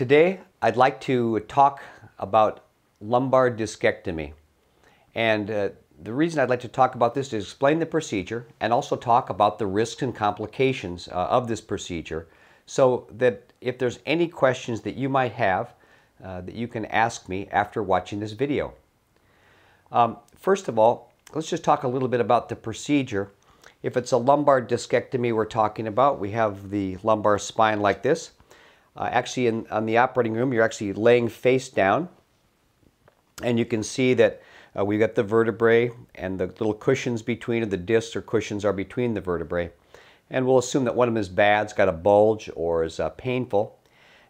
Today, I'd like to talk about lumbar discectomy. And the reason I'd like to talk about this is explain the procedure and also talk about the risks and complications of this procedure so that if there's any questions that you might have, that you can ask me after watching this video. First of all, let's just talk a little bit about the procedure. If it's a lumbar discectomy we're talking about, we have the lumbar spine like this. Actually, on the operating room, you're actually laying face down, and you can see that we've got the vertebrae and the little cushions between, the discs or cushions are between the vertebrae. And we'll assume that one of them is bad, it's got a bulge or is painful,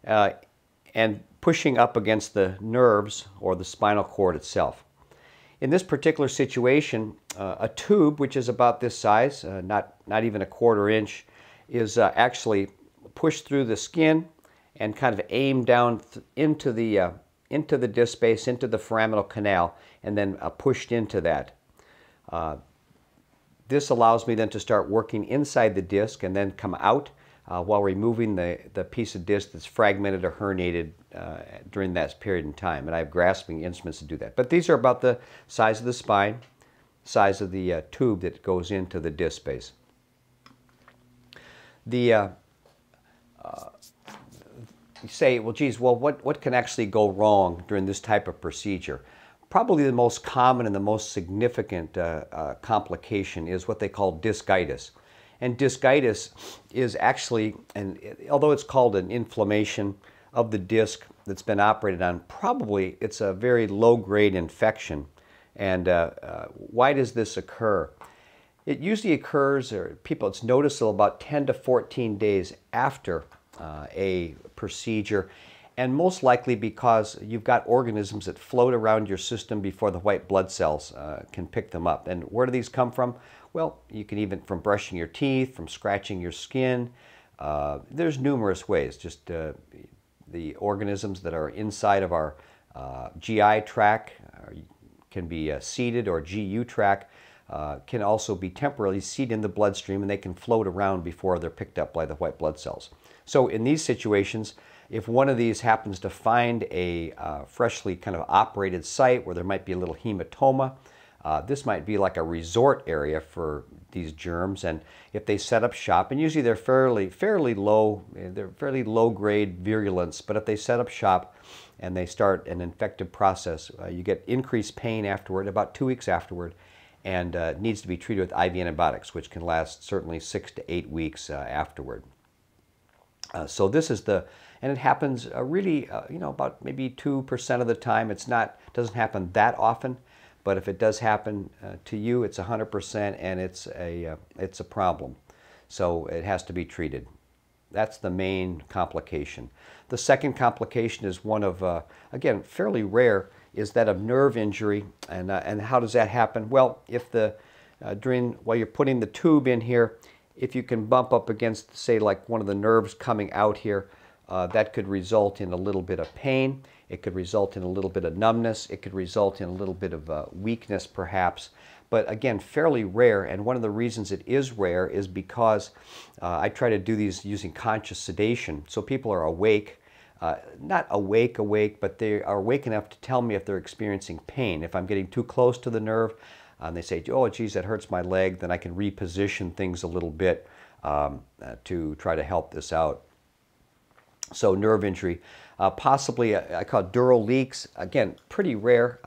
and pushing up against the nerves or the spinal cord itself. In this particular situation, a tube, which is about this size, not even a quarter inch, is actually pushed through the skin and kind of aimed down into the disc space, into the foraminal canal, and then pushed into that. This allows me then to start working inside the disc and then come out while removing the piece of disc that's fragmented or herniated during that period in time. And I have grasping instruments to do that. But these are about the size of the spine, size of the tube that goes into the disc space. You say, well, geez, what can actually go wrong during this type of procedure? Probably the most common and the most significant complication is what they call discitis. And discitis is actually, although it's called an inflammation of the disc that's been operated on, probably it's a very low-grade infection. And why does this occur? It usually occurs, it's noticeable about 10 to 14 days after a procedure, and most likely because you've got organisms that float around your system before the white blood cells can pick them up. And where do these come from? Well, you can even from brushing your teeth, from scratching your skin. There's numerous ways. Just the organisms that are inside of our GI tract can be seated, or GU tract can also be temporarily seated in the bloodstream, and they can float around before they're picked up by the white blood cells. So in these situations, if one of these happens to find a freshly kind of operated site where there might be a little hematoma, this might be like a resort area for these germs. And if they set up shop, and usually they're fairly low grade virulence, but if they set up shop and they start an infective process, you get increased pain afterward, about 2 weeks afterward, and needs to be treated with IV antibiotics, which can last certainly 6 to 8 weeks afterward. So this is and it happens really, about maybe 2% of the time. Doesn't happen that often, but if it does happen to you, it's 100%, and it's a problem. So it has to be treated. That's the main complication. The second complication is one of, again, fairly rare, is that of nerve injury. And how does that happen? Well, if while you're putting the tube in here, if you can bump up against, say, like one of the nerves coming out here, that could result in a little bit of pain. It could result in a little bit of numbness. It could result in a little bit of weakness, perhaps. But again, fairly rare. And one of the reasons it is rare is because I try to do these using conscious sedation. So people are awake, not awake, but they are awake enough to tell me if they're experiencing pain. If I'm getting too close to the nerve, and they say, oh, geez, that hurts my leg, then I can reposition things a little bit to try to help this out. So nerve injury. Possibly, I call it dural leaks. Again, pretty rare,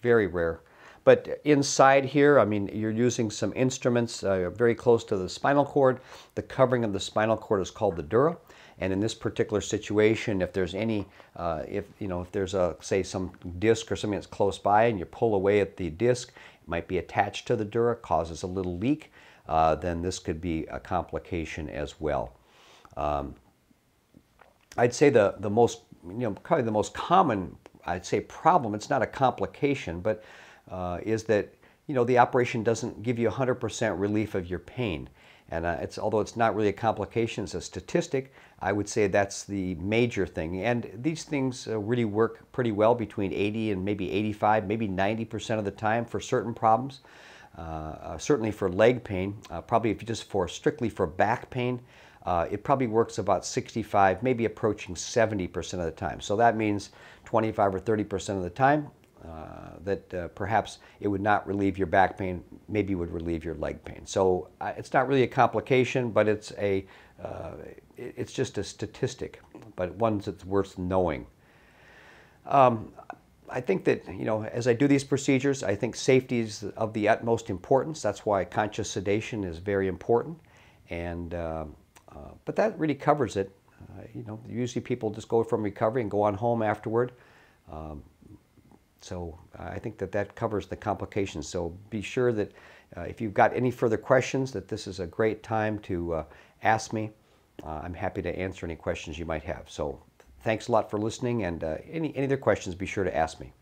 very rare. But inside here, I mean, you're using some instruments very close to the spinal cord. The covering of the spinal cord is called the dura. And in this particular situation, if there's any, if there's say some disc or something that's close by, and you pull away at the disc, it might be attached to the dura, causes a little leak, then this could be a complication as well. I'd say the most, probably the most common, I'd say, problem, it's not a complication, but is that, the operation doesn't give you 100% relief of your pain. And although it's not really a complication, it's a statistic, I would say that's the major thing. And these things really work pretty well between 80 and maybe 85, maybe 90% of the time for certain problems. Certainly for leg pain, probably if you strictly for back pain, it probably works about 65, maybe approaching 70% of the time. So that means 25 or 30% of the time that perhaps it would not relieve your back pain, maybe would relieve your leg pain. So it's not really a complication, but it's just a statistic, but one that's worth knowing. I think that, as I do these procedures, I think safety is of the utmost importance. That's why conscious sedation is very important. And but that really covers it. Usually people just go from recovery and go on home afterward. So I think that covers the complications. So be sure that if you've got any further questions, that this is a great time to ask me. I'm happy to answer any questions you might have. So thanks a lot for listening, and any other questions, be sure to ask me.